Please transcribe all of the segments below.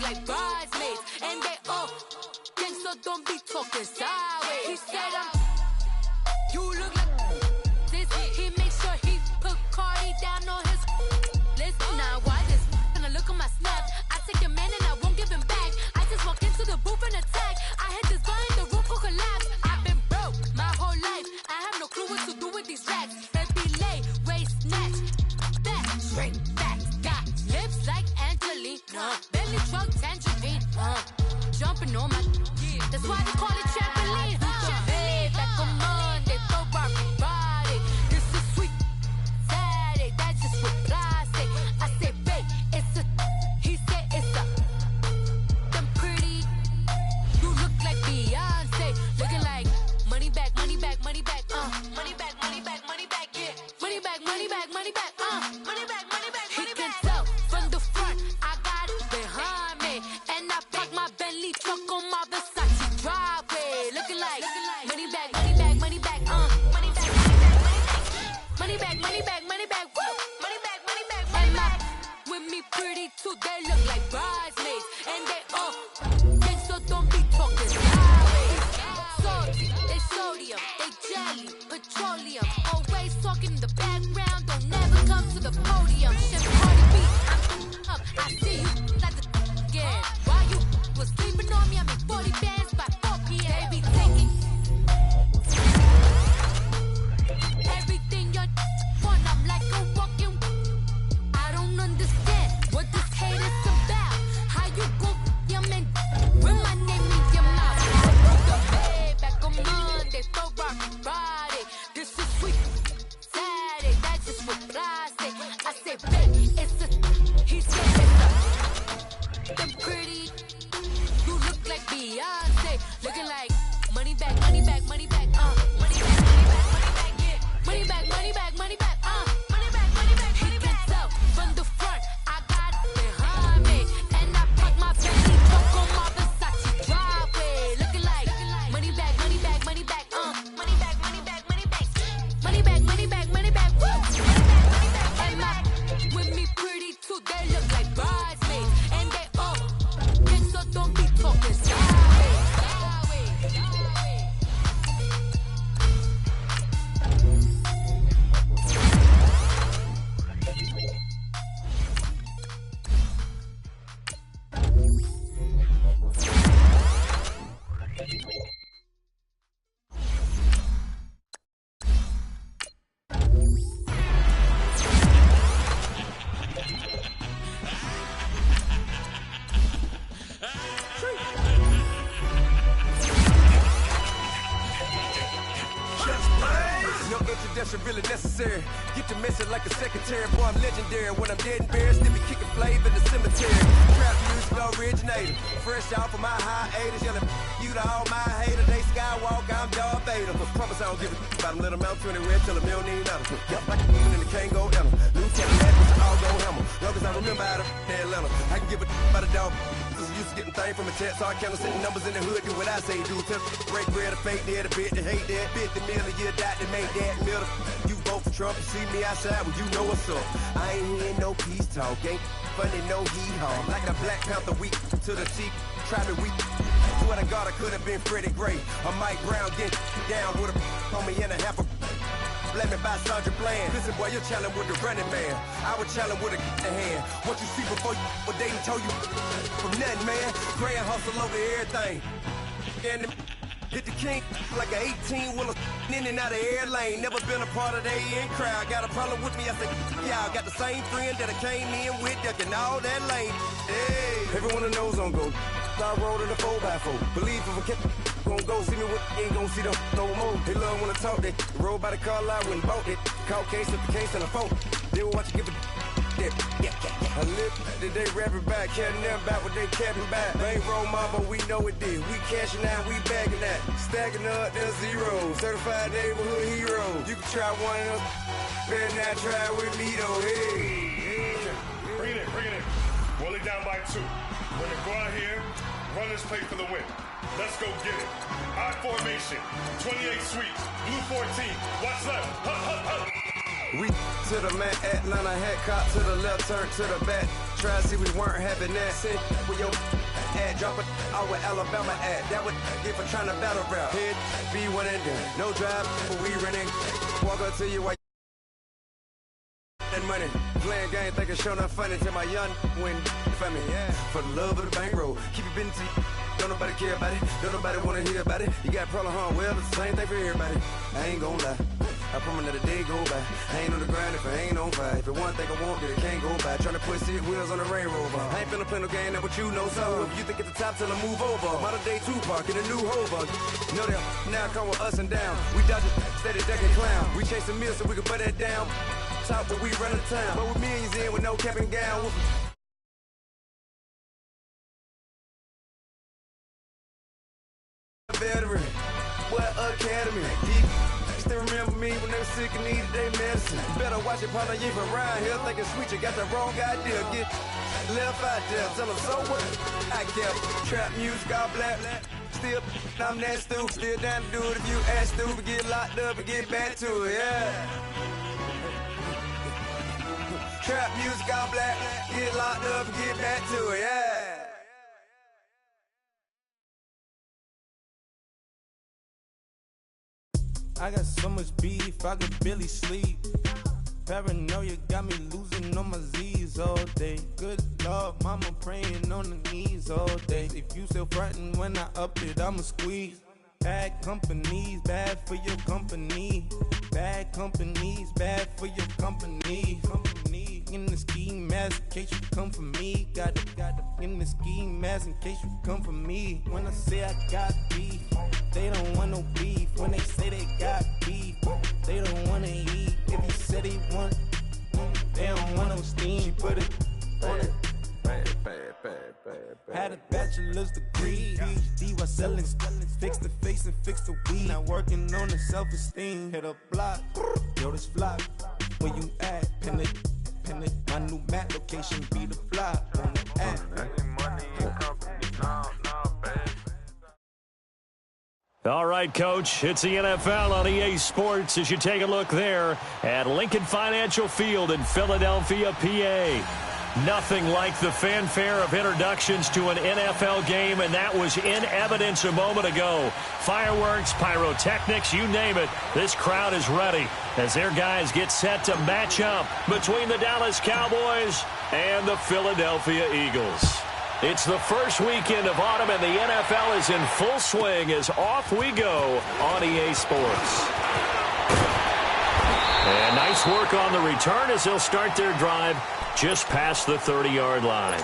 like bridesmaids, and they all think so. Don't be talking sideways. He said you look like this. He makes sure he put Cardi down on his list. Now why this? Gonna look at my snap. I take your man and I won't give him back. I just walked into the booth and attack. I hit this guy in the roof will collapse. I've been broke my whole life. I have no clue what to do with these racks. Baby lay, waist snatch, back, straight back. Got lips like Angelina, belly truck tangerine. Jumping on my, that's why they call it trampoline. Hey, back on Monday, throw rock body. This is sweet Saturday, that's just what plastic. I say, babe, it's a, he said it's a. Them pretty, you look like Beyonce, looking like money back, money back, money back, money back, money back, money back, yeah, money back, money back, money back, money back, money back. He can tell from the front, I got it behind me, and I park my Bentley truck on my Versace driveway, looking like money back, money back, money back, money back, money back, money back, money back, woo, money back, money back, money back. With me pretty too, they look like bridesmaids, and they all think so. Don't be talking sideways. Salty, they sodium, they jelly, petroleum. Always talking in the background, don't never come to the podium. Chef Cardi B, I'm up, I see you like the again. While you was sleeping on me, I make 40 bands by 4 p.m. They be taking everything you want. I'm like a walking. I don't understand what this hate is about. How you go, your man, with my name in your mouth. I put the bed back on Monday, throw rock body. This is sweet Saturday, that's just for plastic. I said, babe, it's a, he said it's a, them pretty, you look like Beyonce, looking like money back, money back, money back, money back, money back, money back, yeah, money back, money back, money back, money back, money back, money back. He can tell from the front, I got it behind me, and I park my Bentley truck on my Versace driveway, looking like money back, money back, money back, money back, money back, money back, money back, money back, money back, woo, money back, money back, money back. With me pretty too, they look like bridesmaids, and they all think so. Don't be talking sideways. No introduction really necessary. Get to messing like a secretary. Boy, I'm legendary. When I'm dead and buried, still be kicking flavor in the cemetery. Trap music originator. Fresh off of my hiatus. Yelling you to all my haters. They skywalk, I'm Darth Vader. Promise I don't give a about them. Let them out 20 red till $1 million. Yup, like a demon and the can't go down. New Cadillac, all go hammer. Long as I remember out of Atlanta. I can give a about a dog. Used to getting things from a text, so I count sitting numbers in the hood, do what I say, do. Break bread, a fake there, the bit, the hate that, 50 million, you die to make that middle. You vote for Trump, you see me outside, well, you know what's up. I ain't hearing no peace talk, ain't funny, no hee-haw. Like a Black Panther weak to the cheek, try me weak. Swear to God, I could have been Freddie Gray. Or Mike Brown getting down with a on me and a half a. Let me buy Sandra Bland. Listen, boy, you're challenging with the running man. I was challenging with a hand. What you see before you, what they told you from nothing, man. Pray and hustle over everything. And hit the king like an 18-wheeler in and out of air lane. Never been a part of the in crowd. Got a problem with me, I said, y'all got the same friend that I came in with, ducking all that lane. Hey, everyone knows on go. Start rolling the 4x4. Believe if a kid gon' go see me, ain't gon' see them no more. They love when I talk, they roll by the car lot when bought it. Caught case of the case and a phone. They will watch you give a I live that they rapping back, caring them back what they capping back. They ain't roll mama, we know it did. We cashing out, we bagging that. Stacking up, there's zero. Certified neighborhood hero. You can try one of them, better not try with me though. Hey. Bring it in, bring it in. Roll it down by 2. We're gonna go out here, run this play for the win. Let's go get it. I formation, 28 sweeps, blue 14. Watch left. Hup, hup, hup. We to the man, Atlanta head cop to the left, turn to the back. Try to see we weren't having that. Sit with your ad, drop it out with Alabama ad. That would get for trying to battle rap. Head, be one and done. No drive, but we running. Walk up to you while and money. Playing game, thinking show nothing funny till my young win for me. Yeah. For the love of the bankroll. Keep it busy. Don't nobody care about it. Don't nobody wanna hear about it. You got a problem, huh? Well, it's the same thing for everybody. I ain't gon' lie. I promise that a day go by. I ain't on the grind if I ain't on fire. If it one thing I want, then it can't go by. Tryna put 6 wheels on the Range Rover. I ain't finna play no game, that what you know. So if you think at the top, tell them move over. Modern day Tupac in a new Hova. Know that now come with us and down. We dodging, steady ducking clown. We chasing meals so we can put that down. Top, but we run the town. But with millions in with no cap and gown. Veteran, what academy? Deep, still remember me when they were sick and needed their medicine. Better watch it, partner, you from around here thinking sweet, you got the wrong idea. Get left out there, tell them so what? I kept trap music all black. Still, I'm that stupid, still down to do it if you ask stupid. Get locked up and get back to it, yeah. Trap music all black, get locked up and get back to it, yeah. I got so much beef, I could barely sleep. Paranoia got me losing on my Z's all day. Good Lord, mama praying on the knees all day. If you still frontin' when I up it, I'ma squeeze. Bad companies, bad for your company. Bad companies, bad for your company. In the ski mask in case you come for me. Got it in the ski mask in case you come for me. When I say I got beef, they don't want no beef. When they say they got beef, they don't wanna eat. If you said they want, they don't want no steam. She put it on it. Had a bachelor's degree, PhD while selling. Fix the face and fix the weed. Now working on the self-esteem. Hit a block, yo this flop. Where you at? Pin it. My new map location be the flop on the app. All right, Coach, it's the NFL on EA Sports as you take a look there at Lincoln Financial Field in Philadelphia, PA. Nothing like the fanfare of introductions to an NFL game, and that was in evidence a moment ago. Fireworks, pyrotechnics, you name it. This crowd is ready as their guys get set to match up between the Dallas Cowboys and the Philadelphia Eagles. It's the first weekend of autumn, and the NFL is in full swing as off we go on EA Sports. And nice work on the return as they'll start their drive just past the 30-yard line.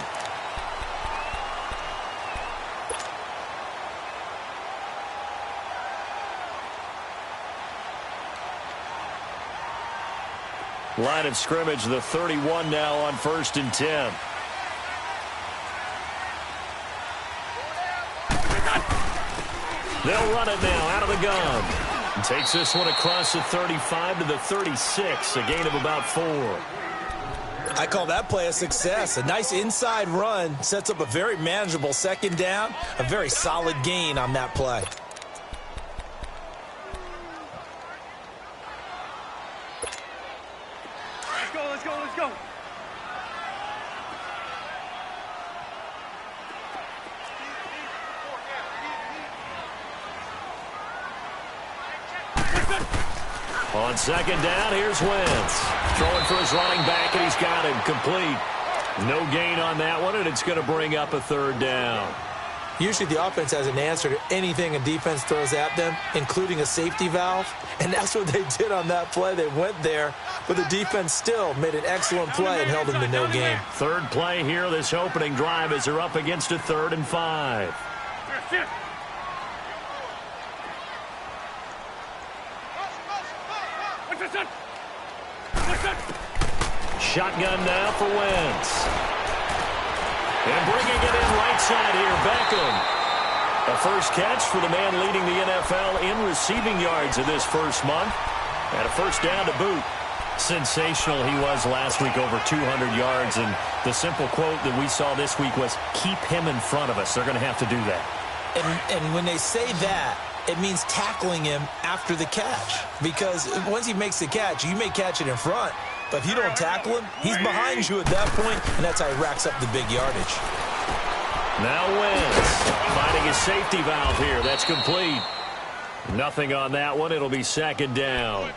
Line of scrimmage, the 31 now on 1st and 10. They'll run it now out of the gun. Takes this one across the 35 to the 36, a gain of about 4. I call that play a success. A nice inside run sets up a very manageable second down. A very solid gain on that play. Let's go. On second down, here's Wentz. Throwing for his running back, and he's got him complete. No gain on that one, and it's going to bring up a 3rd down. Usually the offense has an answer to anything a defense throws at them, including a safety valve. And that's what they did on that play. They went there, but the defense still made an excellent play and held them to no gain. 3rd play here, this opening drive, as they're up against a 3rd and 5. Shotgun now for Wentz. And bringing it in right side here, Beckham. A first catch for the man leading the NFL in receiving yards in this first month. And a first down to boot. Sensational he was last week, over 200 yards. And the simple quote that we saw this week was, keep him in front of us. They're going to have to do that. And when they say that, It means tackling him after the catch. Because once he makes the catch, you may catch it in front. But if you don't tackle him, he's behind you at that point, and that's how he racks up the big yardage. Now Wentz finding his safety valve here. That's complete. Nothing on that one. It'll be second down.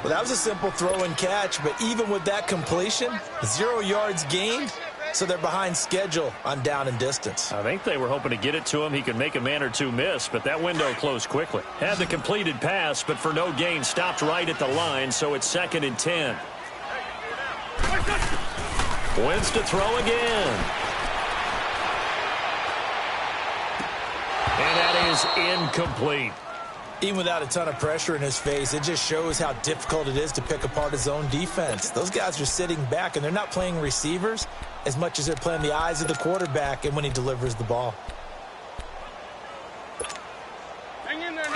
Well, that was a simple throw and catch, but even with that completion, 0 yards gained, so they're behind schedule on down and distance. I think they were hoping to get it to him. He could make a man or two miss, but that window closed quickly. Had the completed pass, but for no gain, stopped right at the line, so it's 2nd and 10. Wentz to throw again. And that is incomplete. Even without a ton of pressure in his face, it just shows how difficult it is to pick apart his own defense. Those guys are sitting back, and they're not playing receivers as much as they're playing the eyes of the quarterback and when he delivers the ball.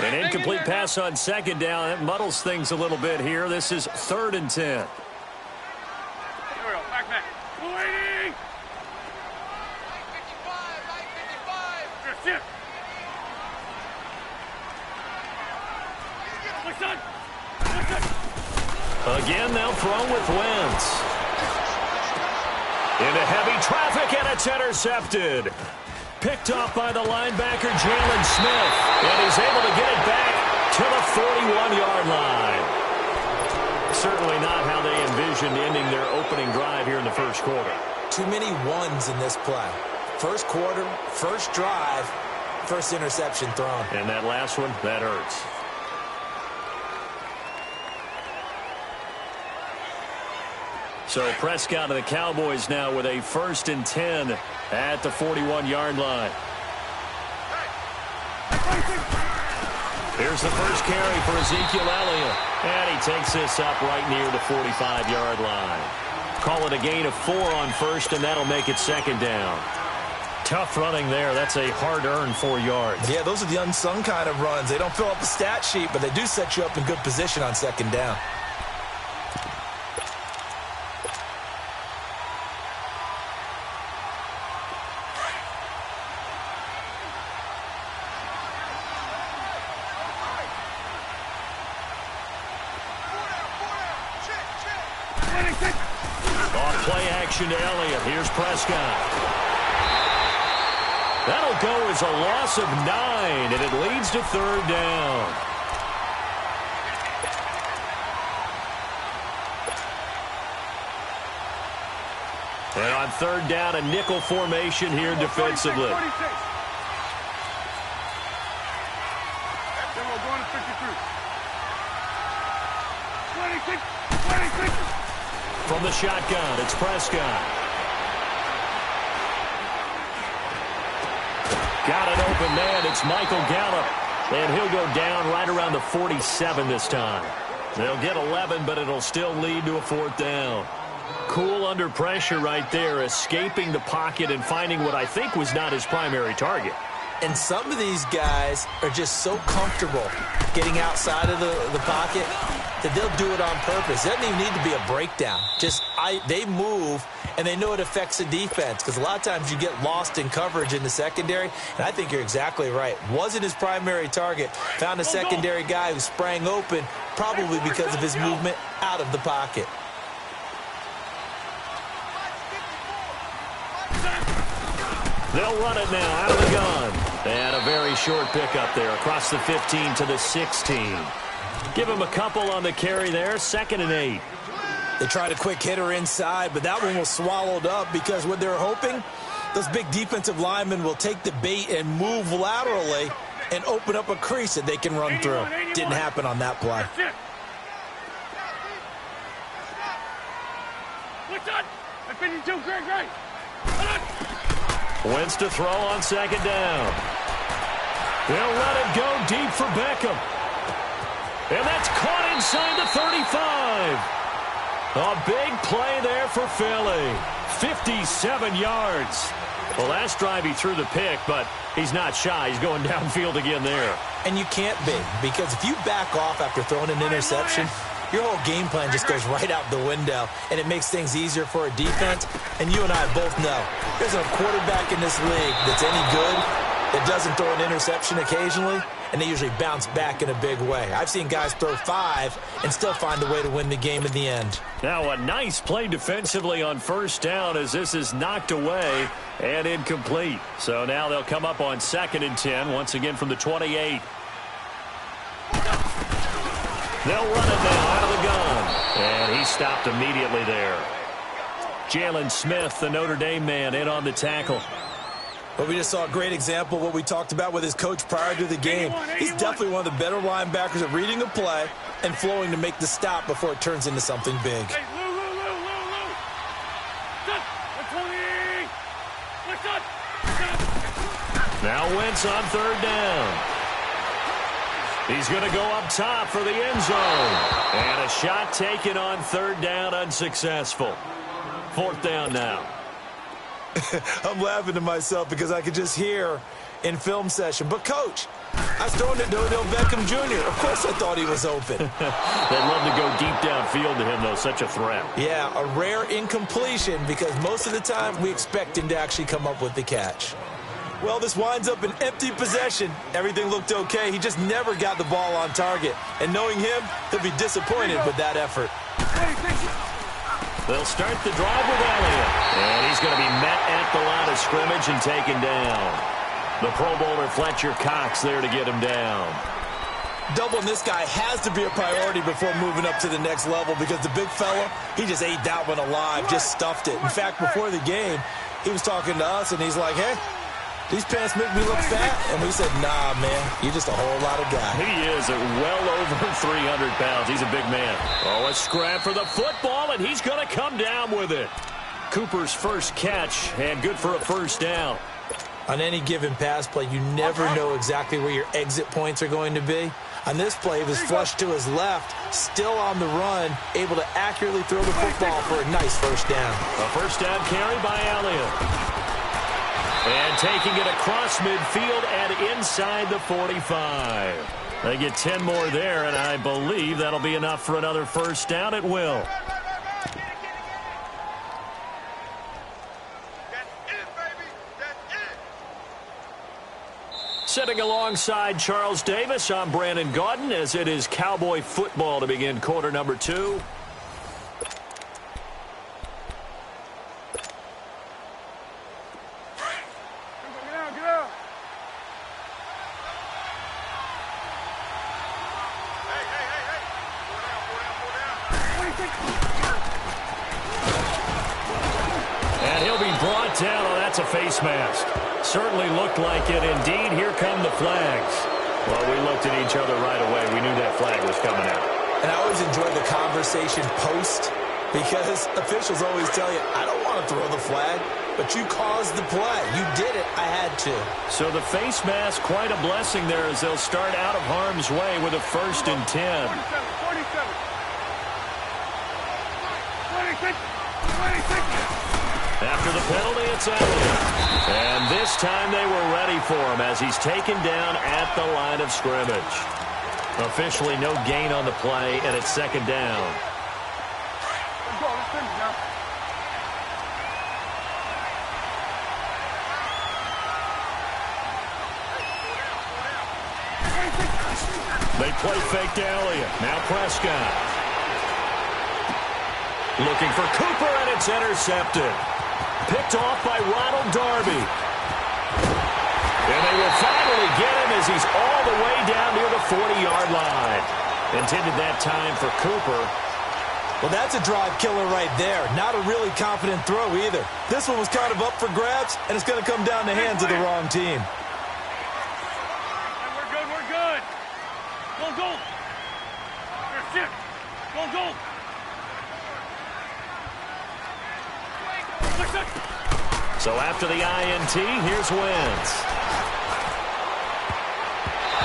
An incomplete pass on second down. That muddles things a little bit here. This is 3rd and 10. Here we go. Back. Waiting. 55. Again, they'll throw with Wentz. Into heavy traffic, and it's intercepted. Picked off by the linebacker, Jalen Smith. And he's able to get it back to the 41-yard line. Certainly not how they envisioned ending their opening drive here in the first quarter. Too many ones in this play. First quarter, first drive, first interception thrown. And that last one, that hurts. So Prescott and the Cowboys now with a 1st and 10 at the 41-yard line. Here's the first carry for Ezekiel Elliott. And he takes this up right near the 45-yard line. Call it a gain of 4 on first, and that'll make it 2nd down. Tough running there. That's a hard-earned 4 yards. Yeah, those are the unsung kind of runs. They don't fill up the stat sheet, but they do set you up in good position on 2nd down. Play action to Elliott. Here's Prescott. That'll go as a loss of 9, and it leads to 3rd down. And on 3rd down, a nickel formation here defensively. From the shotgun, it's Prescott. Got an open man. It's Michael Gallup. And he'll go down right around the 47 this time. They'll get 11, but it'll still lead to a 4th down. Cool under pressure right there, escaping the pocket and finding what I think was not his primary target. And some of these guys are just so comfortable getting outside of the pocket that they'll do it on purpose. It doesn't even need to be a breakdown. They move, and they know it affects the defense because a lot of times you get lost in coverage in the secondary, and I think you're exactly right. Wasn't his primary target. Found a secondary guy who sprang open, probably because of his movement out of the pocket. They'll run it now out of the gun. And a very short pickup there across the 15 to the 16. Give him a couple on the carry there. 2nd and 8. They tried a quick hitter inside, but that one was swallowed up because what they're hoping, those big defensive linemen will take the bait and move laterally and open up a crease that they can run through. Didn't happen on that play. Wentz to throw on 2nd down. They'll let it go deep for Beckham. And that's caught inside the 35. A big play there for Philly. 57 yards. Well, last drive he threw the pick, but he's not shy. He's going downfield again there. And you can't be, because if you back off after throwing an interception, your whole game plan just goes right out the window, and it makes things easier for a defense. And you and I both know there's a quarterback in this league that's any good that doesn't throw an interception occasionally, and they usually bounce back in a big way. I've seen guys throw 5 and still find a way to win the game in the end. Now a nice play defensively on first down as this is knocked away and incomplete. So now they'll come up on 2nd and 10, once again from the 28. They'll run it now out of the gun. And he stopped immediately there. Jalen Smith, the Notre Dame man, in on the tackle. Well, we just saw a great example of what we talked about with his coach prior to the game. He's definitely one of the better linebackers at reading a play and flowing to make the stop before it turns into something big. Now Wentz on 3rd down. He's going to go up top for the end zone. And a shot taken on 3rd down, unsuccessful. 4th down now. I'm laughing to myself because I could just hear in film session. But, Coach, I was throwing it to Odell Beckham Jr. Of course I thought he was open. They'd love to go deep downfield to him, though. Such a threat. Yeah, a rare incompletion because most of the time we expect him to actually come up with the catch. Well, this winds up an empty possession. Everything looked okay. He just never got the ball on target. And knowing him, he'll be disappointed with that effort. They'll start the drive with Elliott. And he's going to be met at the line of scrimmage and taken down. The Pro Bowler Fletcher Cox there to get him down. Doubling this guy has to be a priority before moving up to the next level because the big fella, he just ate that one alive, just stuffed it. In fact, before the game, he was talking to us, and he's like, hey, these pants make me look fat. And we said, nah, man, you're just a whole lot of guy. He is at well over 300 pounds. He's a big man. Oh, a scrap for the football, and he's going to come down with it. Cooper's first catch, and good for a 1st down. On any given pass play, you never know exactly where your exit points are going to be. On this play, he was flushed to his left, still on the run, able to accurately throw the football for a nice 1st down. A 1st down carry by Elliott. And taking it across midfield and inside the 45. They get 10 more there, and I believe that'll be enough for another 1st down. It will. Sitting alongside Charles Davis, I'm Brandon Gaudin, as it is Cowboy football to begin quarter number 2. And he'll be brought down. Oh, that's a face mask. Certainly looked like it. Indeed, here come the flags. Well, we looked at each other right away. We knew that flag was coming out. And I always enjoy the conversation post because officials always tell you, I don't want to throw the flag, but you caused the play. You did it. I had to. So the face mask, quite a blessing there as they'll start out of harm's way with a 1st and 10. 47. After the penalty, it's Elliott. And this time they were ready for him as he's taken down at the line of scrimmage. Officially no gain on the play, and it's 2nd down. They play fake to Elliott. Now Prescott. Looking for Cooper, and it's intercepted. Picked off by Ronald Darby. And they will finally get him as he's all the way down near the 40-yard line. Intended that time for Cooper. Well, that's a drive killer right there. Not a really confident throw either. This one was kind of up for grabs, and it's going to come down the hands of the wrong team. We're good, we're good. Go. That's it. Go. So after the INT, here's Wentz.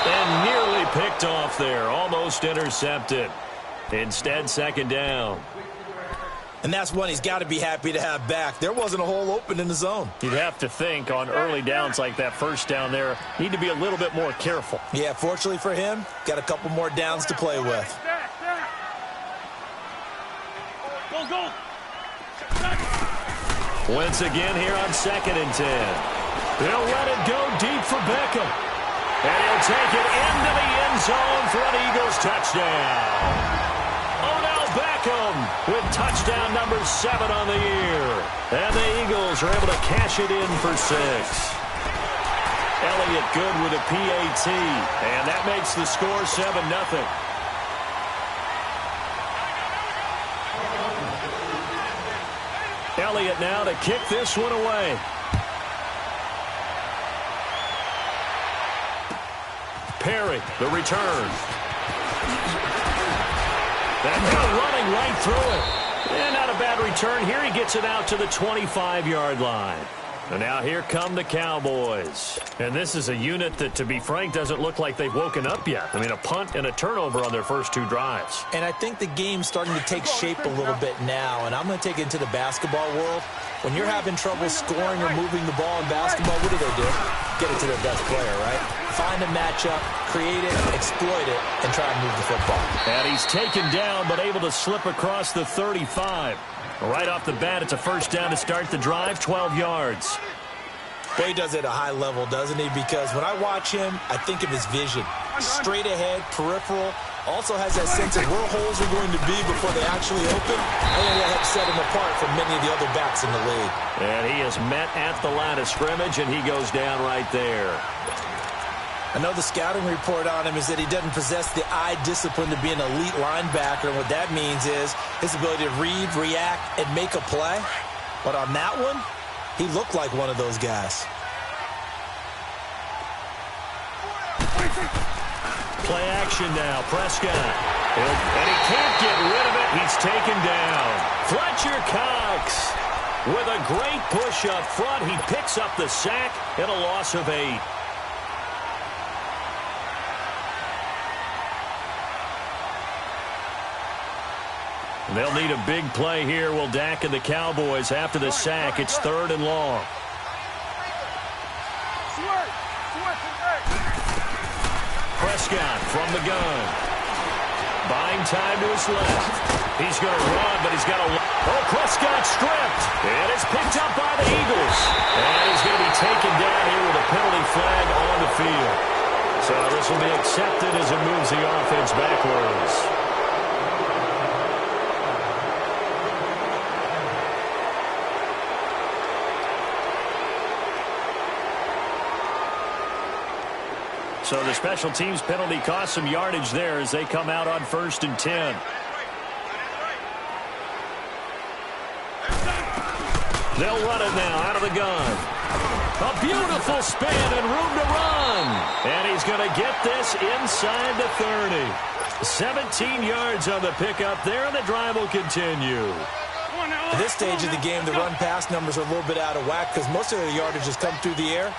And nearly picked off there. Almost intercepted. Instead, 2nd down. And that's one he's got to be happy to have back. There wasn't a hole open in the zone. You'd have to think on early downs like that 1st down there, need to be a little bit more careful. Yeah, fortunately for him, got a couple more downs to play with. Go. Wentz again here on 2nd and 10. They'll let it go deep for Beckham. And he'll take it into the end zone for an Eagles touchdown. With touchdown number 7 on the year. And the Eagles are able to cash it in for 6. Elliott good with a PAT. And that makes the score 7-0. Elliott now to kick this one away. Perry, the return. And now running right through it. And not a bad return here. He gets it out to the 25-yard line. And now here come the Cowboys. And this is a unit that, to be frank, doesn't look like they've woken up yet. I mean, a punt and a turnover on their first 2 drives. And I think the game's starting to take shape a little bit now. And I'm going to take it into the basketball world. When you're having trouble scoring or moving the ball in basketball, what do? Get it to their best player, right? Find a matchup, create it, exploit it, and try and move the football. And he's taken down, but able to slip across the 35. Right off the bat, it's a first down to start the drive, 12 yards. Boy, he does it at a high level, doesn't he? Because when I watch him, I think of his vision. Straight ahead, peripheral. Also has that sense of where holes are going to be before they actually open. I think that helps set him apart from many of the other backs in the league. And he is met at the line of scrimmage, and he goes down right there. I know the scouting report on him is that he doesn't possess the eye discipline to be an elite linebacker, and what that means is his ability to read, react, and make a play. But on that one, he looked like one of those guys. Play action now. Prescott. And he can't get rid of it. He's taken down. Fletcher Cox with a great push up front. He picks up the sack and a loss of 8. They'll need a big play here. Will Dak and the Cowboys after the sack. It's 3rd and long. Prescott from the gun. Buying time to his left. He's going to run, but he's got a... Oh, Prescott stripped. And it's picked up by the Eagles. And he's going to be taken down here with a penalty flag on the field. So this will be accepted as it moves the offense backwards. So the special teams penalty cost some yardage there as they come out on 1st and 10. They'll run it now out of the gun. A beautiful spin and room to run. And he's going to get this inside the 30. 17 yards on the pickup there, and the drive will continue. At this stage of the game, the run-pass numbers are a little bit out of whack because most of their yardage has come through the air.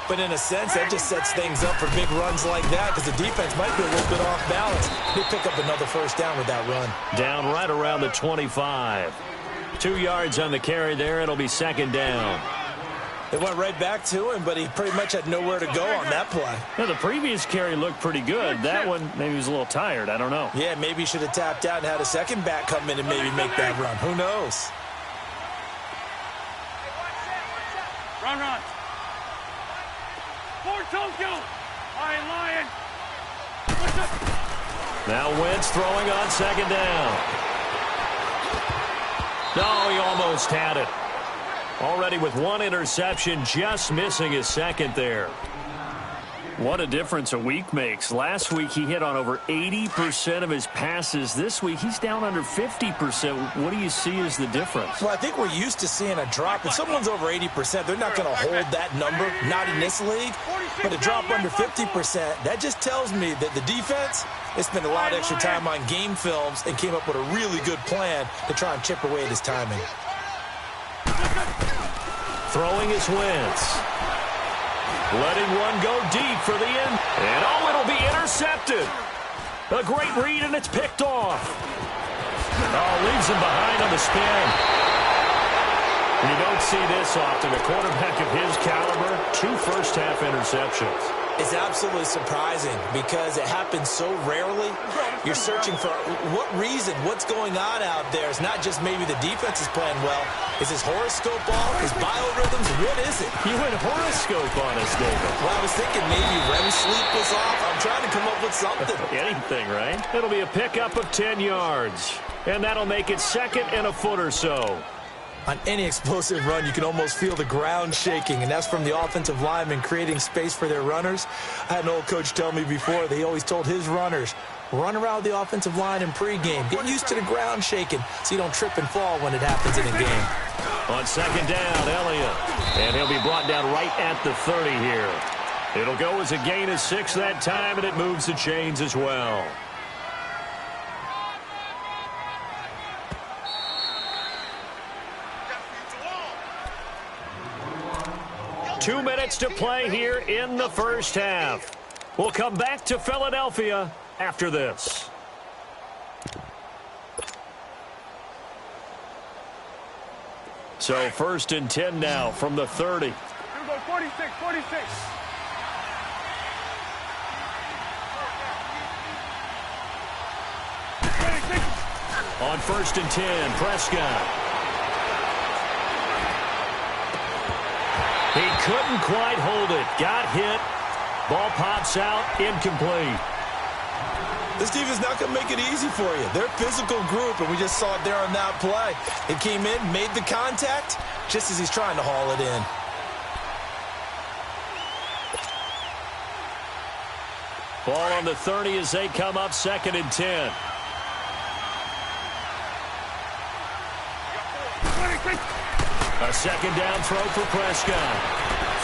But in a sense, that just sets things up for big runs like that because the defense might be a little bit off balance. They pick up another first down with that run. Down right around the 25. 2 yards on the carry there. It'll be 2nd down. They went right back to him, but he pretty much had nowhere to go on that play. Now, the previous carry looked pretty good. That one, maybe he was a little tired. I don't know. Yeah, maybe he should have tapped out and had a second back come in and maybe make that run. Who knows? Run. Lion. Now Wentz throwing on 2nd down. No, he almost had it. Already with 1 interception, just missing his 2nd there. What a difference a week makes. Last week he hit on over 80% of his passes. This week he's down under 50%. What do you see as the difference? Well, I think we're used to seeing a drop. If someone's over 80%, they're not going to hold that number, not in this league. But a drop under 50%, that just tells me that the defense, they spent a lot of extra time on game films and came up with a really good plan to try and chip away at his timing. Throwing his Wentz. Letting one go deep for the end. And oh, it'll be intercepted. A great read, and it's picked off. Oh, leaves him behind on the spin. And you don't see this often. A quarterback of his caliber, 2 first-half interceptions. It's absolutely surprising because it happens so rarely. You're searching for what reason, what's going on out there. It's not just maybe the defense is playing well. Is his horoscope off? His biorhythms? What is it? You went horoscope on us, David. Well, I was thinking maybe REM sleep was off. I'm trying to come up with something. Anything, right? It'll be a pickup of 10 yards. And that'll make it second and a foot or so. On any explosive run, you can almost feel the ground shaking, and that's from the offensive linemen creating space for their runners. I had an old coach tell me before that he always told his runners, run around the offensive line in pregame. Get used to the ground shaking so you don't trip and fall when it happens in a game. On second down, Elliott. And he'll be brought down right at the 30 here. It'll go as a gain of 6 that time, and it moves the chains as well. 2 minutes to play here in the first half. We'll come back to Philadelphia after this. So 1st and 10 now from the 30. 46, 46. On 1st and 10, Prescott. He couldn't quite hold it. Got hit. Ball pops out. Incomplete. This defense is not going to make it easy for you. They're a physical group, and we just saw it there on that play. It came in, made the contact, just as he's trying to haul it in. Ball on the 30 as they come up 2nd and 10. A second down throw for Prescott.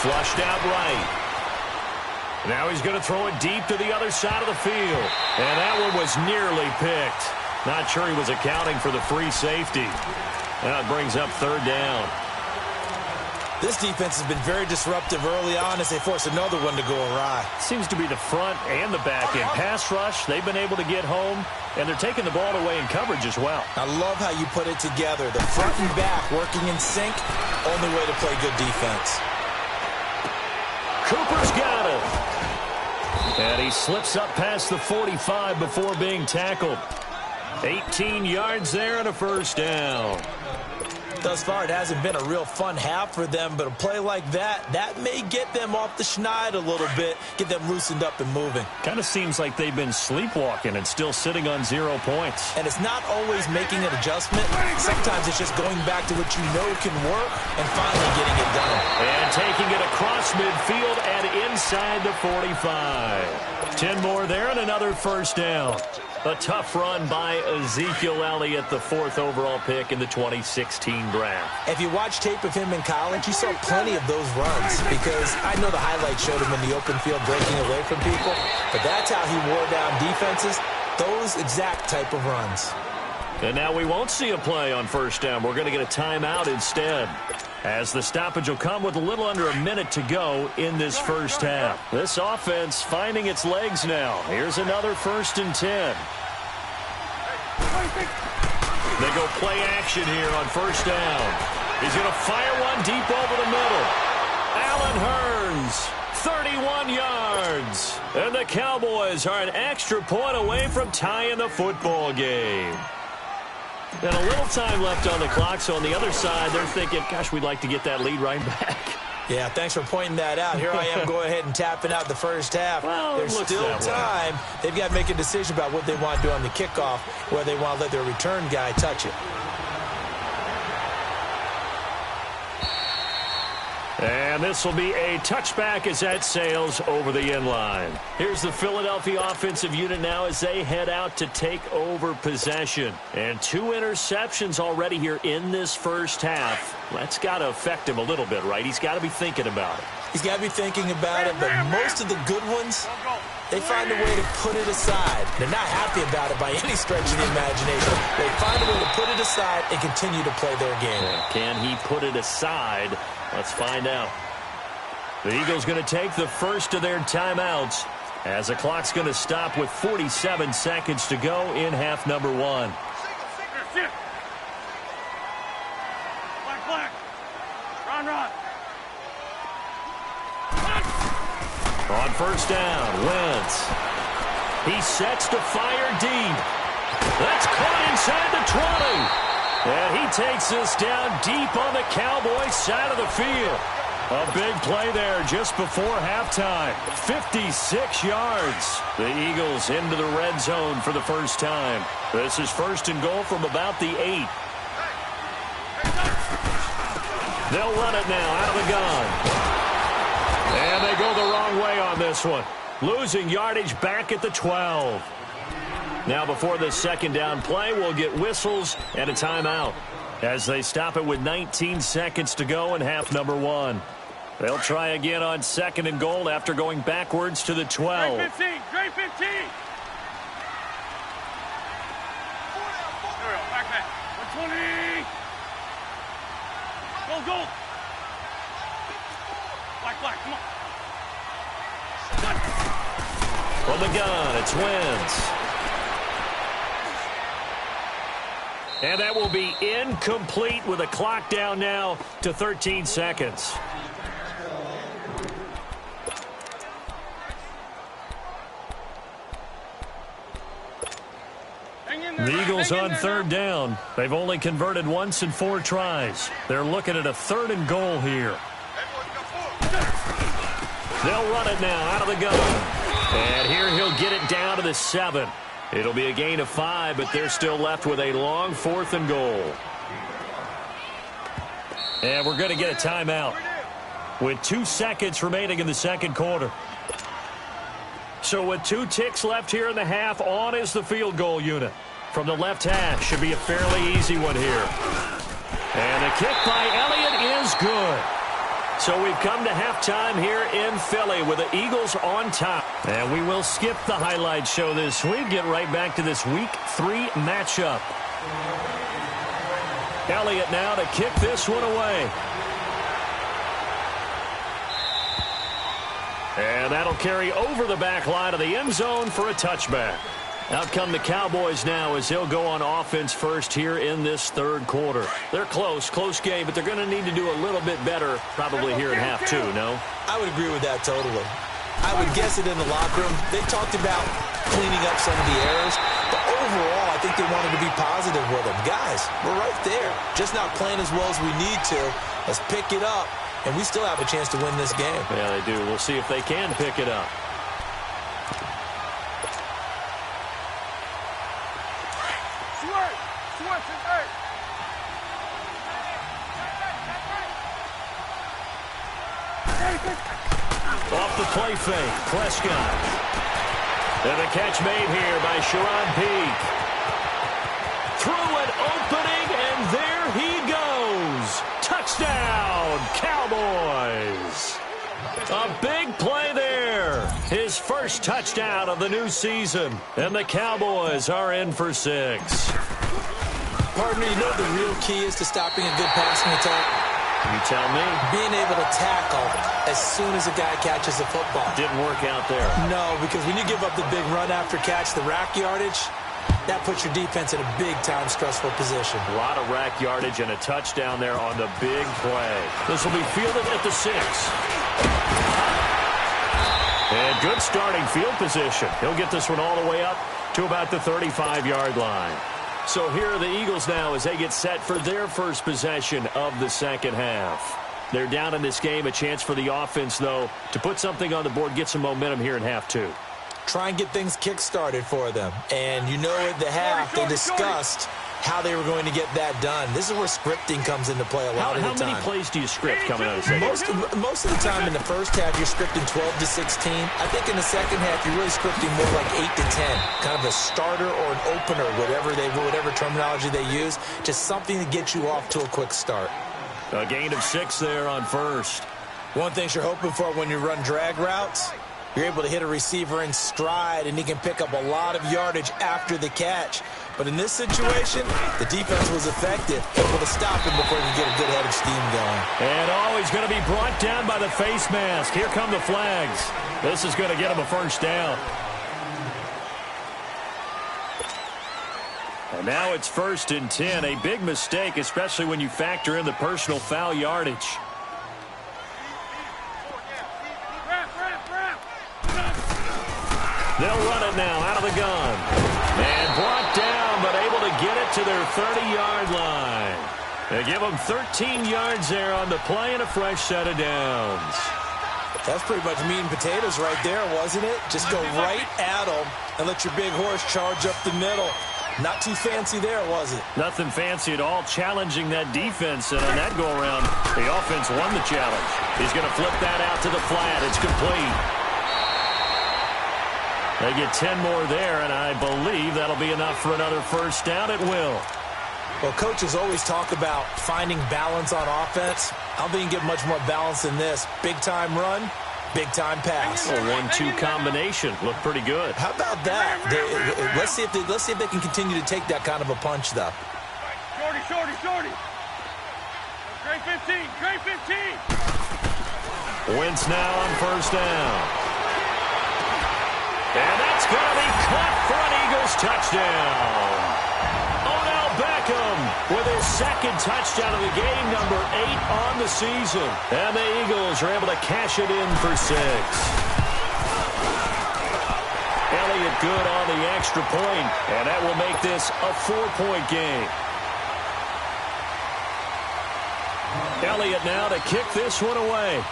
Flushed out right. Now he's going to throw it deep to the other side of the field. And that one was nearly picked. Not sure he was accounting for the free safety. That brings up 3rd down. This defense has been very disruptive early on as they force another one to go awry. Seems to be the front and the back end. Pass rush, they've been able to get home, and they're taking the ball away in coverage as well. I love how you put it together. The front and back working in sync, only way to play good defense. Cooper's got it. And he slips up past the 45 before being tackled. 18 yards there and a 1st down. Thus far, it hasn't been a real fun half for them, but a play like that may get them off the schneid a little bit, get them loosened up and moving. Kind of seems like they've been sleepwalking and still sitting on 0 points. And it's not always making an adjustment. Sometimes it's just going back to what you know can work and finally getting it done. And taking it across midfield and inside the 45. 10 more there and another 1st down. A tough run by Ezekiel Elliott, the 4th overall pick in the 2016 draft. If you watch tape of him in college, you saw plenty of those runs because I know the highlights showed him in the open field breaking away from people, but that's how he wore down defenses, those exact type of runs. And now we won't see a play on 1st down. We're going to get a timeout instead, as the stoppage will come with a little under a minute to go in this first half. This offense finding its legs now. Here's another 1st and 10. They go play action here on 1st down. He's going to fire one deep over the middle. Allen Hurns, 31 yards. And the Cowboys are an extra point away from tying the football game. And a little time left on the clock, so on the other side, they're thinking, gosh, we'd like to get that lead right back. Yeah, thanks for pointing that out. Here I am go ahead and tapping out the first half. Well, there's still time. They've got to make a decision about what they want to do on the kickoff, whether they want to let their return guy touch it. And this will be a touchback as that sails over the end line. Here's the Philadelphia offensive unit now as they head out to take over possession. And 2 interceptions already here in this first half. That's got to affect him a little bit, right? He's got to be thinking about it. He's got to be thinking about it, but most of the good ones, they find a way to put it aside. They're not happy about it by any stretch of the imagination. They find a way to put it aside and continue to play their game. Can he put it aside? Let's find out. The Eagles going to take the first of their timeouts as the clock's going to stop with 47 seconds to go in half number 1. Black. Run. On first down, Wentz. He sets to fire deep. That's caught inside the 20. And he takes this down deep on the Cowboys side of the field. A big play there just before halftime. 56 yards. The Eagles into the red zone for the first time. This is first and goal from about the 8. They'll run it now out of the gun. And they go the wrong way on this one. Losing yardage back at the 12. Now before this second down play, we'll get whistles and a timeout as they stop it with 19 seconds to go in half number 1. They'll try again on second and goal after going backwards to the 12. Great 15. Great 15. Back back. 120. Go. Black. Come on. From the gun, it's Wentz. And that will be incomplete with a clock down now to 13 seconds. The Eagles on third down. They've only converted once in 4 tries. They're looking at a third and goal here. They'll run it now out of the gun. And here he'll get it down to the 7. It'll be a gain of 5, but they're still left with a long 4th and goal. And we're going to get a timeout with 2 seconds remaining in the second quarter. So with 2 ticks left here in the half, on is the field goal unit. From the left hash, should be a fairly easy one here. And the kick by Elliott is good. So we've come to halftime here in Philly with the Eagles on top. And we will skip the highlight show this week. Get right back to this Week 3 matchup. Elliott now to kick this one away. And that'll carry over the back line of the end zone for a touchback. Out come the Cowboys now as they'll go on offense first here in this third quarter. They're close game, but they're going to need to do a little bit better probably here in half 2, no? I would agree with that totally. I would guess it in the locker room. They talked about cleaning up some of the errors, but overall I think they wanted to be positive with them. Guys, we're right there. Just not playing as well as we need to. Let's pick it up, and we still have a chance to win this game. Yeah, they do. We'll see if they can pick it up. Off the play fake, Prescott. And the catch made here by Sharon Peak. Through an opening, and there he goes. Touchdown, Cowboys. A big play there. His first touchdown of the new season. And the Cowboys are in for 6. Partner, you know what the real key is to stopping a good passing attack? You tell me. Being able to tackle as soon as a guy catches the football. Didn't work out there. No, because when you give up the big run after catch, the rack yardage, that puts your defense in a big-time stressful position. A lot of rack yardage and a touchdown there on the big play. This will be fielded at the 6. And good starting field position. He'll get this one all the way up to about the 35-yard line. So here are the Eagles now as they get set for their first possession of the second half. They're down in this game. A chance for the offense, though, to put something on the board, get some momentum here in half 2. Try and get things kick-started for them. And you know at the half they discussed how they were going to get that done. This is where scripting comes into play a lot of the time. How many plays do you script coming out of the second? Most of the time in the first half, you're scripting 12 to 16. I think in the second half, you're really scripting more like 8 to 10. Kind of a starter or an opener, whatever terminology they use. Just something to get you off to a quick start. A gain of 6 there on first. One thing you're hoping for when you run drag routes, you're able to hit a receiver in stride, and he can pick up a lot of yardage after the catch. But in this situation, the defense was effective, able to stop him before he could get a good head of steam going. And he's going to be brought down by the face mask. Here come the flags. This is going to get him a first down. And now it's 1st and 10. A big mistake, especially when you factor in the personal foul yardage. They'll run it now out of the gun. And brought down, but able to get it to their 30-yard line. They give them 13 yards there on the play and a fresh set of downs. That's pretty much meat and potatoes right there, wasn't it? Just go right at them and let your big horse charge up the middle. Not too fancy there, was it? Nothing fancy at all, challenging that defense. And on that go-around, the offense won the challenge. He's going to flip that out to the flat. It's complete. They get 10 more there, and I believe that'll be enough for another first down. It will. Well, coaches always talk about finding balance on offense. I don't think you can get much more balance than this. Big-time run, big-time pass. A 1-2 combination. Looked pretty good. How about that? Let's see if they can continue to take that kind of a punch, though. Shorty. Great 15, great 15. Wentz now on first down. And that's going to be caught for an Eagles touchdown. Beckham with his second touchdown of the game, number 8 on the season. And the Eagles are able to cash it in for 6. Elliott good on the extra point, and that will make this a 4-point game. Elliott now to kick this one away.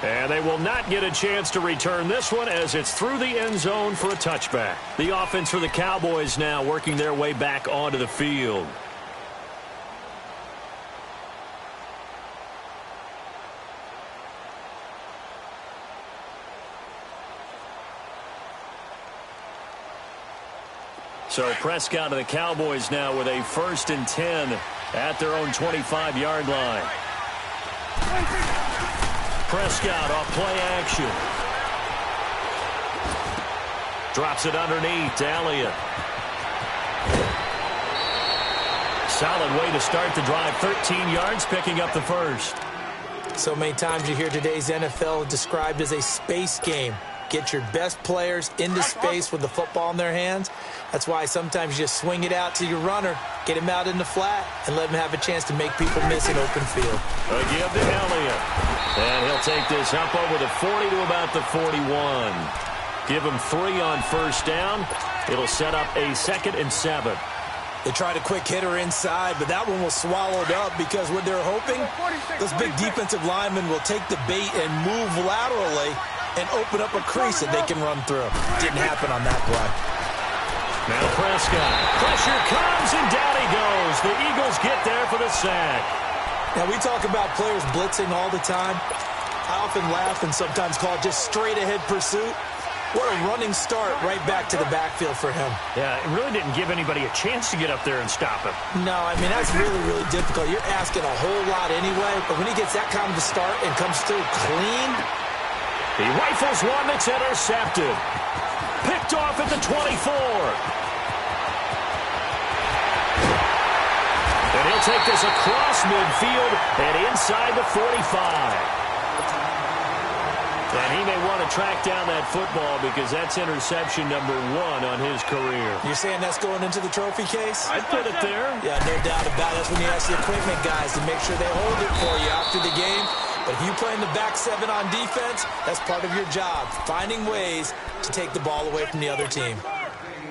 And they will not get a chance to return this one as it's through the end zone for a touchback. The offense for the Cowboys now working their way back onto the field. So Prescott and the Cowboys now with a 1st and 10 at their own 25-yard line. Prescott off play action. Drops it underneath to Elliott. Solid way to start the drive. 13 yards, picking up the first. So many times you hear today's NFL described as a space game. Get your best players into space with the football in their hands. That's why sometimes you just swing it out to your runner, get him out in the flat, and let him have a chance to make people miss an open field. A give to Elliott. And he'll take this up over the 40 to about the 41. Give him 3 on first down. It'll set up a 2nd and 7. They tried a quick hitter inside, but that one was swallowed up because what they're hoping, those big defensive linemen will take the bait and move laterally and open up a crease that they can run through. Didn't happen on that play. Now Prescott. Pressure comes, and down he goes. The Eagles get there for the sack. Now, we talk about players blitzing all the time. I often laugh and sometimes call it just straight-ahead pursuit. What a running start right back to the backfield for him. Yeah, it really didn't give anybody a chance to get up there and stop him. No, I mean, that's really, really difficult. You're asking a whole lot anyway, but when he gets that kind of a start and comes through clean. He rifles one that's intercepted. Picked off at the 24. And he'll take this across midfield and inside the 45. And he may want to track down that football because that's interception number 1 on his career. You're saying that's going into the trophy case? I'd put it there. Yeah, no doubt about it. That's when you ask the equipment guys to make sure they hold it for you after the game. But if you play in the back 7 on defense, that's part of your job, finding ways to take the ball away from the other team.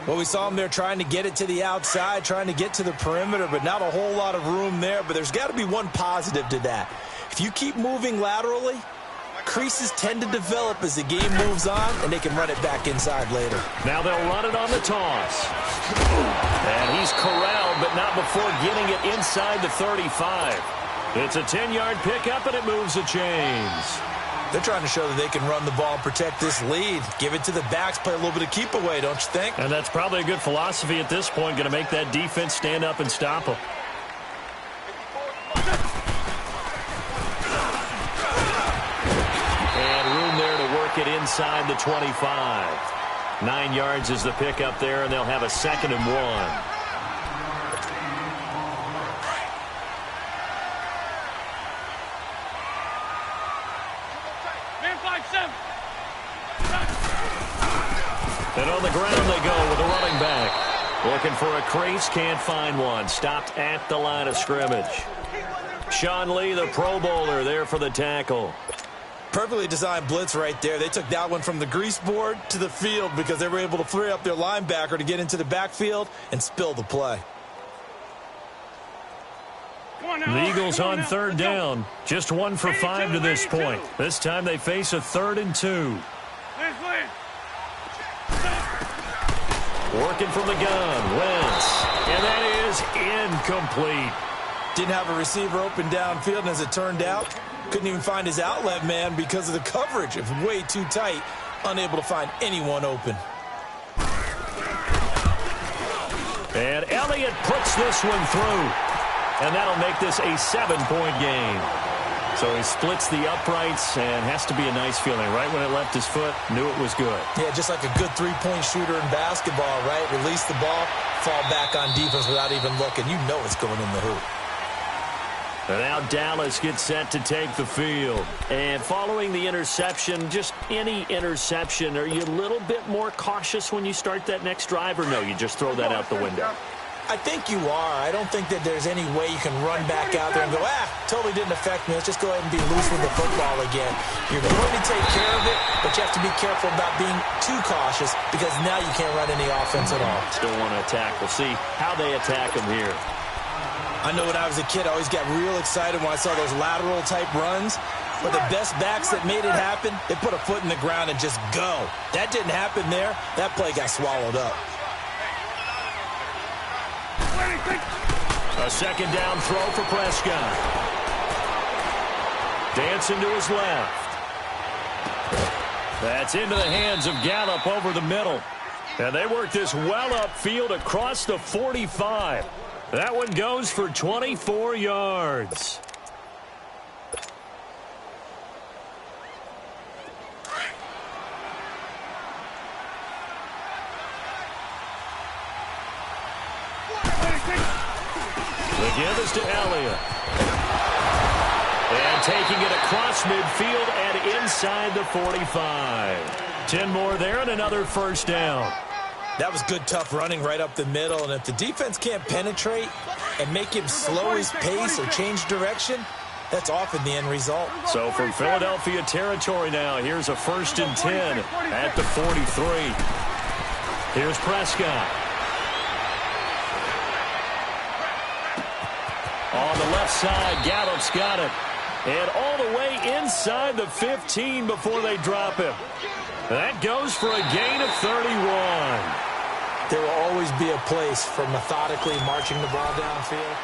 Well, we saw him there trying to get it to the outside, trying to get to the perimeter, but not a whole lot of room there. But there's got to be one positive to that. If you keep moving laterally, creases tend to develop as the game moves on, and they can run it back inside later. Now they'll run it on the toss. And he's corralled, but not before getting it inside the 35. It's a 10-yard pickup, and it moves the chains. They're trying to show that they can run the ball and protect this lead. Give it to the backs, play a little bit of keep away, don't you think? And that's probably a good philosophy at this point, going to make that defense stand up and stop them. And room there to work it inside the 25. 9 yards is the pickup there, and they'll have a 2nd and 1. And on the ground they go with a running back. Looking for a crease, can't find one. Stopped at the line of scrimmage. Sean Lee, the Pro Bowler, there for the tackle. Perfectly designed blitz right there. They took that one from the grease board to the field because they were able to free up their linebacker to get into the backfield and spill the play. The Eagles on third down. Just 1 for 5 to this point. This time they face a 3rd and 2. Working from the gun, Wentz. And that is incomplete. Didn't have a receiver open downfield, and as it turned out, couldn't even find his outlet man because of the coverage. It was way too tight, unable to find anyone open. And Elliott puts this one through. And that'll make this a 7-point game. So he splits the uprights and has to be a nice feeling. Right when it left his foot, knew it was good. Yeah, just like a good three-point shooter in basketball, right? Release the ball, fall back on defense without even looking. You know it's going in the hoop. And now Dallas gets set to take the field. And following the interception, just any interception, are you a little bit more cautious when you start that next drive, or no, you just throw that out the window? I think you are. I don't think that there's any way you can run back out there and go, totally didn't affect me. Let's just go ahead and be loose with the football again. You're going to take care of it, but you have to be careful about being too cautious because now you can't run any offense at all. Still want to attack. We'll see how they attack him here. I know when I was a kid, I always got real excited when I saw those lateral-type runs. But the best backs that made it happen, they put a foot in the ground and just go. That didn't happen there. That play got swallowed up. A second down throw for Prescott. Dancing to his left. That's into the hands of Gallup over the middle. And they work this well upfield across the 45. That one goes for 24 yards. The give is to Elliott. And taking it across midfield and inside the 45. 10 more there and another first down. That was good, tough running right up the middle. And if the defense can't penetrate and make him slow his pace or change direction, that's often the end result. So from Philadelphia territory now, here's a 1st and 10 at the 43. Here's Prescott. On the left side, Gallup's got it. And all the way inside the 15 before they drop him. That goes for a gain of 31. There will always be a place for methodically marching the ball downfield.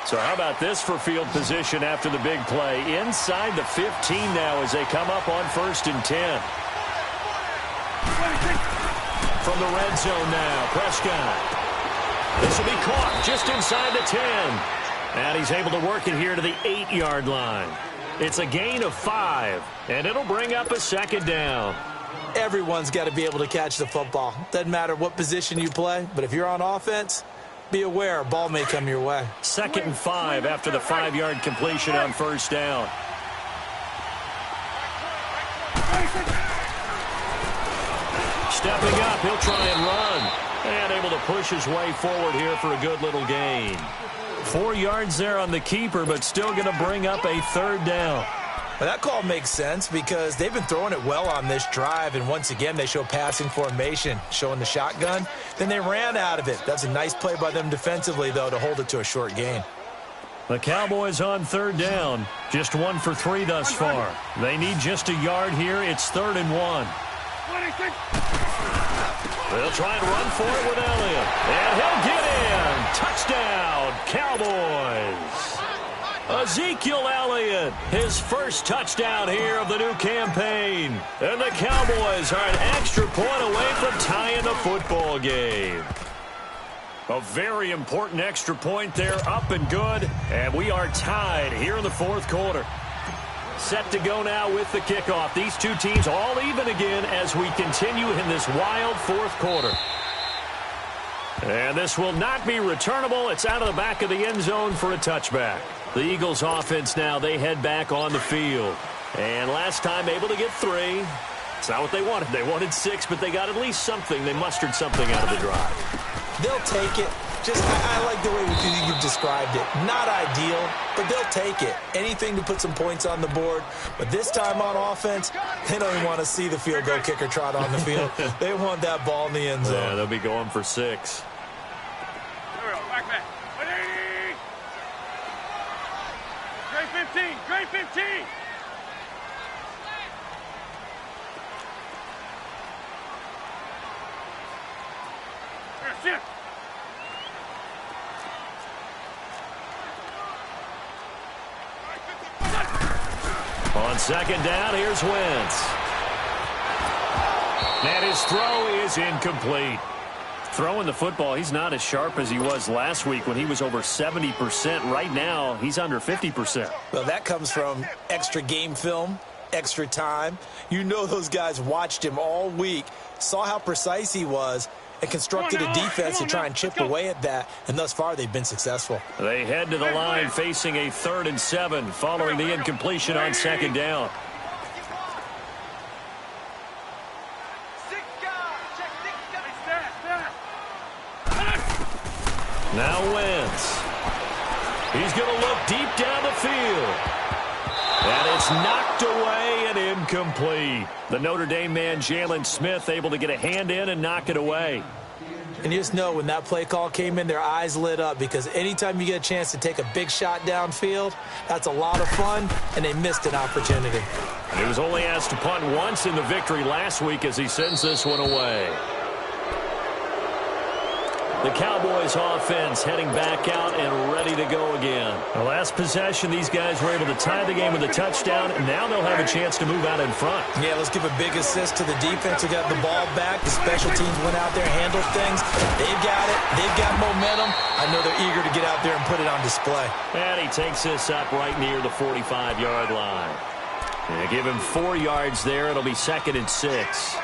So how about this for field position after the big play? Inside the 15 now as they come up on 1st and 10. From the red zone now, Prescott. This will be caught just inside the 10. And he's able to work it here to the 8-yard line. It's a gain of 5, and it'll bring up a 2nd down. Everyone's got to be able to catch the football. Doesn't matter what position you play, but if you're on offense, be aware a ball may come your way. 2nd and 5 after the 5-yard completion on 1st down. Stepping up, he'll try and run. And able to push his way forward here for a good little gain. 4 yards there on the keeper, but still going to bring up a 3rd down. Well, that call makes sense because they've been throwing it well on this drive, and once again they show passing formation, showing the shotgun. Then they ran out of it. That's a nice play by them defensively, though, to hold it to a short gain. The Cowboys on 3rd down. Just 1 for 3 thus far. They need just a yard here. It's 3rd and 1. They'll try and run for it with Elliott. And he'll get in. Touchdown, Cowboys. Ezekiel Elliott, his first touchdown here of the new campaign. And the Cowboys are an extra point away from tying the football game. A very important extra point there, up and good. And we are tied here in the 4th quarter. Set to go now with the kickoff. These two teams all even again as we continue in this wild 4th quarter. And this will not be returnable. It's out of the back of the end zone for a touchback. The Eagles offense now, they head back on the field. And last time able to get 3. It's not what they wanted. They wanted 6, but they got at least something. They mustered something out of the drive. They'll take it. I like the way you've described it. Not ideal, but they'll take it. Anything to put some points on the board. But this time on offense, they don't even want to see the field goal kicker trot on the field. They want that ball in the end zone. Yeah, they'll be going for 6. Back. 180. Grade 15. Grade 15. Here, sit. On second down, here's Wentz. And his throw is incomplete. Throwing the football, he's not as sharp as he was last week when he was over 70%. Right now, he's under 50%. Well, that comes from extra game film, extra time. You know those guys watched him all week, saw how precise he was, and constructed a defense to try and chip away at that, and thus far they've been successful. They head to the line facing a 3rd and 7 following the incompletion on second down. Now Wentz. He's going to look deep down the field. And it's knocked away and incomplete. The Notre Dame man, Jalen Smith, able to get a hand in and knock it away. And you just know when that play call came in, their eyes lit up, because anytime you get a chance to take a big shot downfield, that's a lot of fun, and they missed an opportunity. And he was only asked to punt once in the victory last week as he sends this one away. The Cowboys offense heading back out and ready to go again. The last possession, these guys were able to tie the game with a touchdown, and now they'll have a chance to move out in front. Yeah, let's give a big assist to the defense who got the ball back. The special teams went out there, handled things. They've got it. They've got momentum. I know they're eager to get out there and put it on display. And he takes this up right near the 45-yard line. And give him 4 yards there. It'll be 2nd and 6.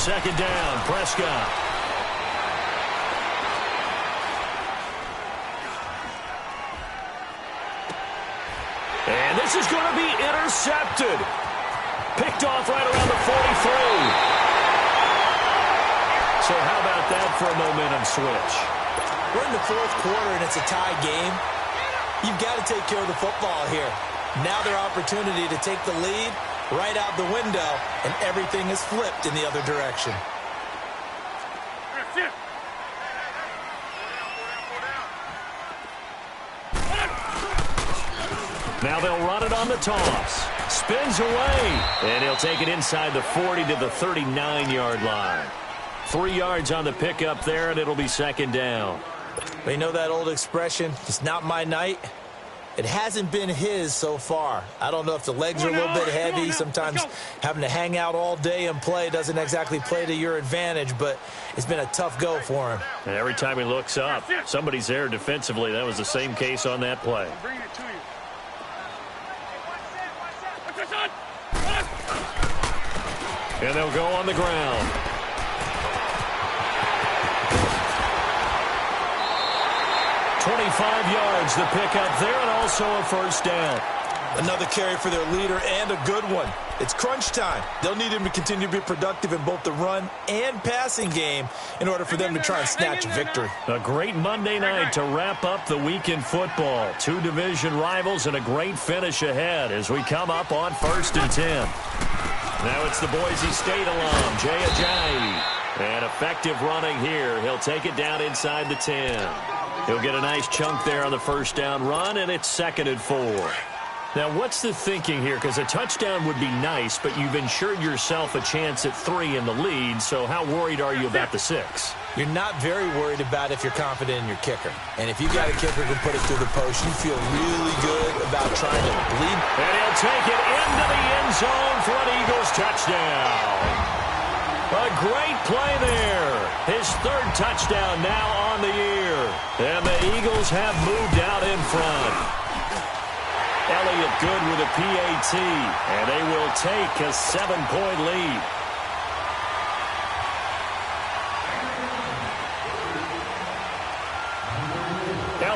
Second down, Prescott. And this is going to be intercepted. Picked off right around the 43. So how about that for a momentum switch? We're in the 4th quarter, and it's a tie game. You've got to take care of the football here. Now their opportunity to take the lead right out the window, and everything is flipped in the other direction. Now they'll run it on the toss. Spins away, and he'll take it inside the 40 to the 39-yard line. 3 yards on the pickup there, and it'll be 2nd down. They know that old expression, it's not my night. It hasn't been his so far. I don't know if the legs are a little bit heavy. Sometimes having to hang out all day and play doesn't exactly play to your advantage, but it's been a tough go for him. And every time he looks up, somebody's there defensively. That was the same case on that play. Bring it to you. And they'll go on the ground. "25 yards, the pickup there, and also a 1st down. Another carry for their leader, and a good one. It's crunch time. They'll need him to continue to be productive in both the run and passing game in order for them to try and snatch a victory. A great Monday night to wrap up the week in football. 2 division rivals and a great finish ahead as we come up on 1st and 10. Now it's the Boise State alum, Jay Ajayi. And effective running here. He'll take it down inside the 10. He'll get a nice chunk there on the 1st down run, and it's 2nd and 4. Now, what's the thinking here? Because a touchdown would be nice, but you've ensured yourself a chance at 3 in the lead, so how worried are you about the 6? You're not very worried about if you're confident in your kicker. And if you got a kicker who can put it through the post, you feel really good about trying to bleed. And he'll take it into the end zone for an Eagles touchdown. A great play there. His 3rd touchdown now on the year. And the Eagles have moved out in front. Elliott good with a PAT. And they will take a 7-point lead.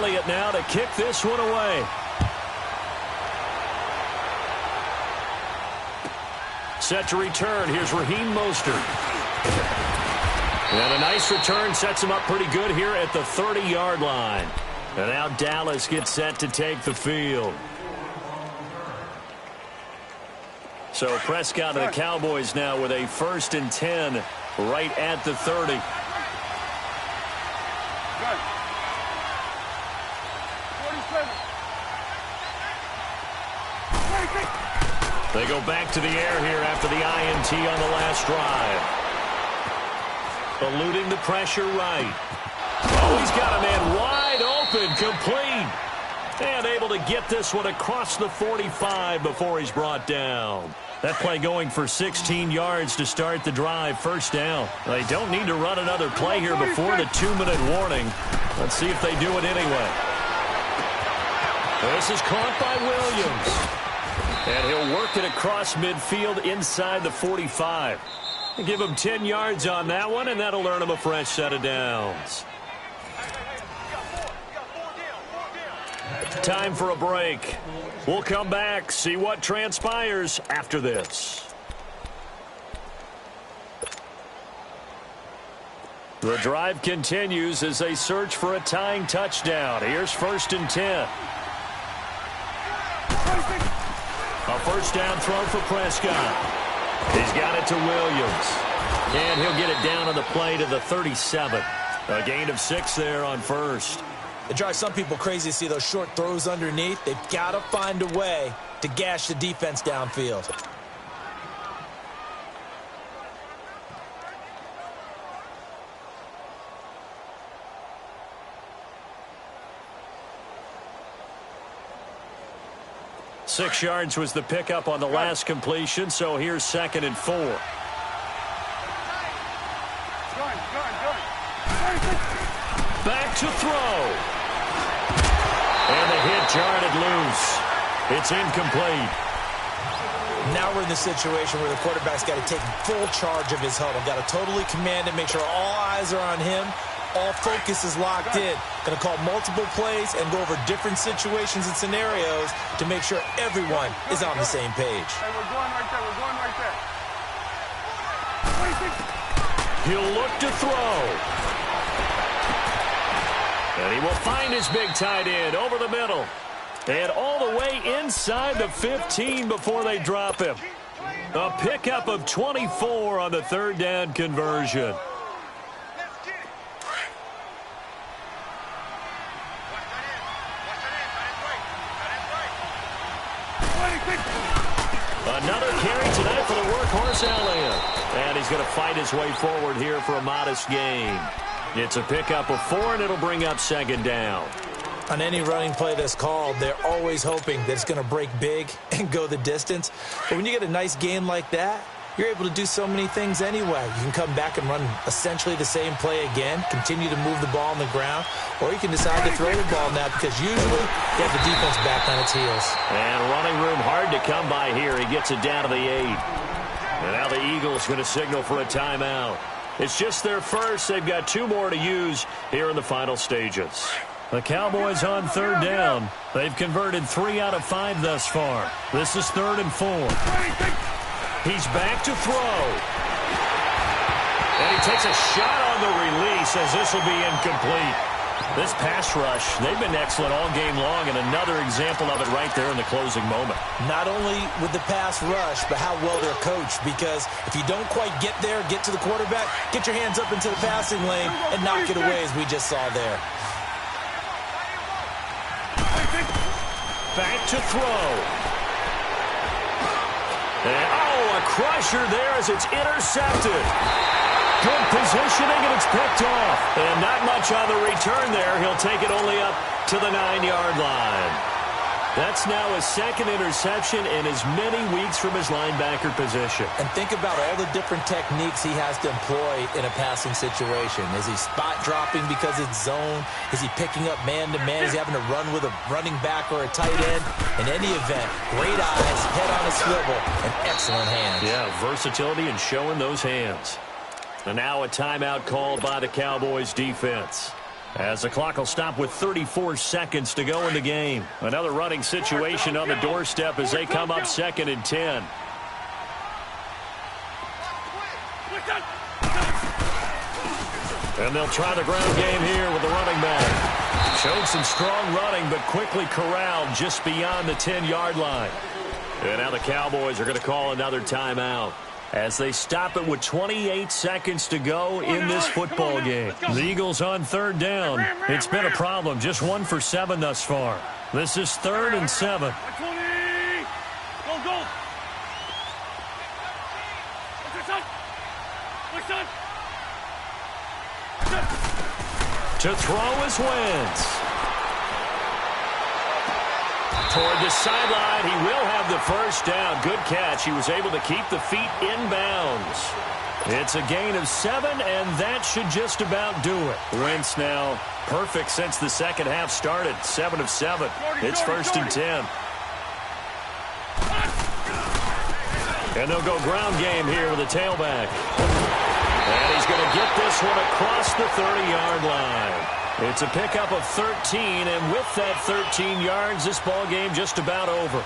Elliott now to kick this one away. Set to return. Here's Raheem Mostert. And a nice return sets him up pretty good here at the 30-yard line. And now Dallas gets set to take the field. So Prescott and the Cowboys now with a 1st and 10 right at the 30. They go back to the air here after the INT on the last drive. Eluding the pressure right. Oh, he's got a man wide open, complete. And able to get this one across the 45 before he's brought down. That play going for 16 yards to start the drive. 1st down. They don't need to run another play here before the 2-minute warning. Let's see if they do it anyway. This is caught by Williams. And he'll work it across midfield inside the 45. Give him 10 yards on that one, and that'll earn him a fresh set of downs. Time for a break. We'll come back, see what transpires after this. The drive continues as they search for a tying touchdown. Here's 1st and 10. A 1st down throw for Prescott. He's got it to Williams. And he'll get it down on the play to the 37. A gain of 6 there on 1st. It drives some people crazy to see those short throws underneath. They've got to find a way to gash the defense downfield. Six yards was the pickup on the last completion, so here's 2nd and 4. Back to throw. And the hit jarred it loose. It's incomplete. Now we're in the situation where the quarterback's got to take full charge of his huddle. Got to totally command it, make sure all eyes are on him. All focus is locked in. Going to call multiple plays and go over different situations and scenarios to make sure everyone is on the same page. Hey, we're going right there. We're going right there. He'll look to throw. And he will find his big tight end over the middle. And all the way inside the 15 before they drop him. A pickup of 24 on the 3rd down conversion. Another carry tonight for the workhorse Elliott. And he's going to fight his way forward here for a modest gain. It's a pickup of 4, and it'll bring up 2nd down. On any running play that's called, they're always hoping that it's going to break big and go the distance. But when you get a nice gain like that, you're able to do so many things anyway. You can come back and run essentially the same play again, continue to move the ball on the ground, or you can decide to throw the ball now because usually you have the defense back on its heels. And running room hard to come by here. He gets it down to the 8. And now the Eagles going to signal for a timeout. It's just their first. They've got 2 more to use here in the final stages. The Cowboys on 3rd down. They've converted 3 out of 5 thus far. This is 3rd and 4. He's back to throw. And he takes a shot on the release as this will be incomplete. This pass rush, they've been excellent all game long, and another example of it right there in the closing moment. Not only with the pass rush, but how well they're coached, because if you don't quite get there, get to the quarterback, get your hands up into the passing lane and knock it away as we just saw there. Back to throw. And, a crusher there as it's intercepted. Good positioning, and it's picked off. And not much on the return there. He'll take it only up to the 9-yard line. That's now his 2nd interception in as many weeks from his linebacker position. And think about all the different techniques he has to employ in a passing situation. Is he spot dropping because it's zone? Is he picking up man-to-man? Is he having to run with a running back or a tight end? In any event, great eyes, head on a swivel, and excellent hands. Yeah, versatility and showing those hands. And now a timeout called by the Cowboys defense. As the clock will stop with 34 seconds to go in the game. Another running situation on the doorstep as they come up 2nd and 10. And they'll try the ground game here with the running back. Showed some strong running, but quickly corralled just beyond the 10-yard line. And now the Cowboys are going to call another timeout as they stop it with 28 seconds to go in this football game. The Eagles on 3rd down. It's been a problem. Just 1 for 7 thus far. This is 3rd and 7. Go. To throw is Wentz. Toward the sideline, he will have the first down. Good catch. He was able to keep the feet in bounds. It's a gain of 7, and that should just about do it. Wentz now perfect since the second half started. 7 of 7. It's 1st and 10. And they'll go ground game here with a tailback. And he's going to get this one across the 30-yard line. It's a pickup of 13, and with that 13 yards, this ball game just about over.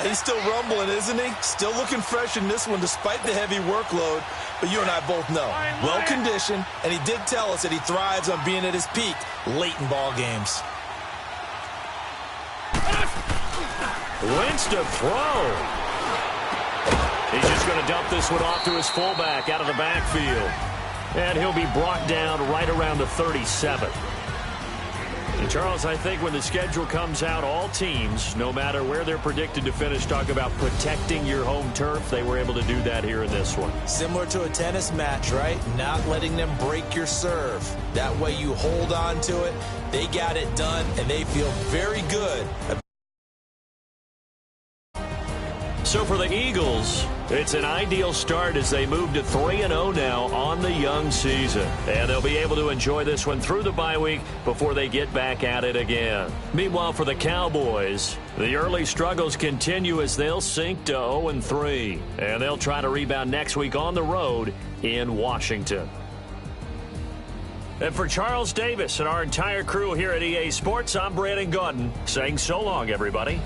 He's still rumbling, isn't he? Still looking fresh in this one despite the heavy workload. But you and I both know, well-conditioned, and he did tell us that he thrives on being at his peak late in ball games. Wentz to throw. He's just going to dump this one off to his fullback out of the backfield. And he'll be brought down right around the 37. And Charles, I think when the schedule comes out, all teams, no matter where they're predicted to finish, talk about protecting your home turf. They were able to do that here in this one. Similar to a tennis match, right? Not letting them break your serve. That way you hold on to it. They got it done, and they feel very good. So for the Eagles, it's an ideal start as they move to 3-0 now on the young season. And they'll be able to enjoy this one through the bye week before they get back at it again. Meanwhile, for the Cowboys, the early struggles continue as they'll sink to 0-3. And they'll try to rebound next week on the road in Washington. And for Charles Davis and our entire crew here at EA Sports, I'm Brandon Gaudin saying so long, everybody.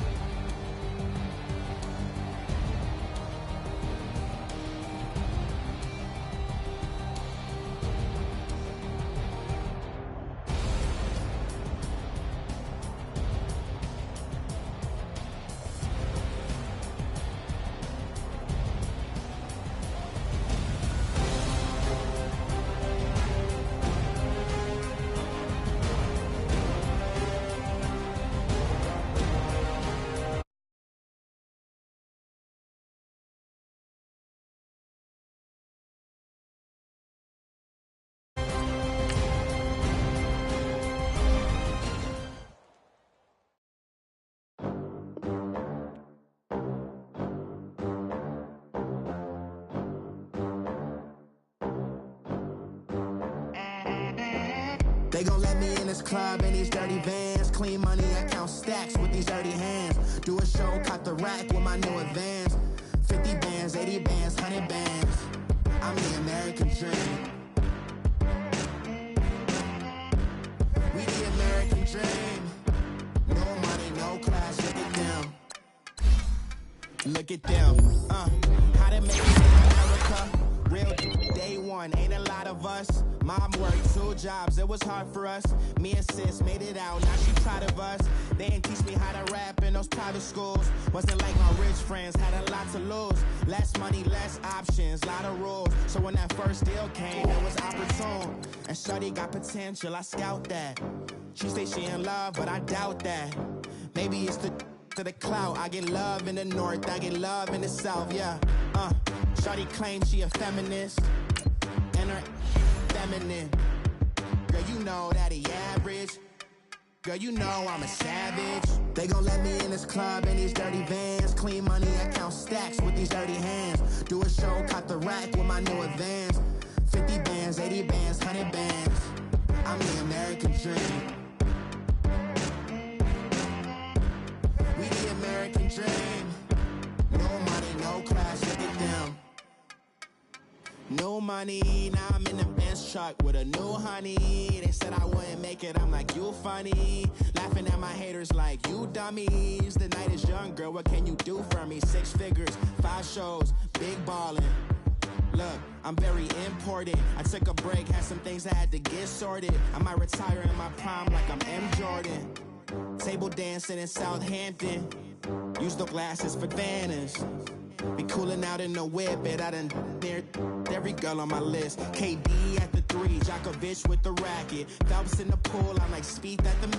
They gon' let me in this club in these dirty vans. Clean money, I count stacks with these dirty hands. Do a show, caught the rack with my new advance. 50 bands, 80 bands, 100 bands. I'm the American dream. We the American dream. No money, no class, look at them. Look at them. How to make it in America. Real day one, ain't a lot of us. Mom worked 2 jobs, it was hard for us. Me and sis made it out, now she proud of us. They didn't teach me how to rap in those private schools. Wasn't like my rich friends, had a lot to lose. Less money, less options, lot of rules. So when that first deal came, it was opportune. And shorty got potential, I scout that. She say she in love, but I doubt that. Maybe it's to the clout. I get love in the north, I get love in the south, yeah. Shorty claims she a feminist, and her feminine. Girl, you know that he average. Girl, you know I'm a savage. They gon' let me in this club in these dirty vans. Clean money, I count stacks with these dirty hands. Do a show, caught the rack with my new advance. 50 bands, 80 bands, 100 bands. I'm the American dream. We the American dream. No money, no class, look at them. No money, now I'm in the bench truck with a new honey. They said I wouldn't make it, I'm like, you funny. Laughing at my haters like, you dummies. The night is young, girl, what can you do for me? 6 figures, 5 shows, big ballin'. Look, I'm very important. I took a break, had some things I had to get sorted. I might retire in my prime like I'm M. Jordan. Table dancing in Southampton. Use the glasses for Vannas. Be cooling out in the whip, but I done near every girl on my list. KD at the 3, Djokovic with the racket. Phelps in the pool, I'm like Speed at the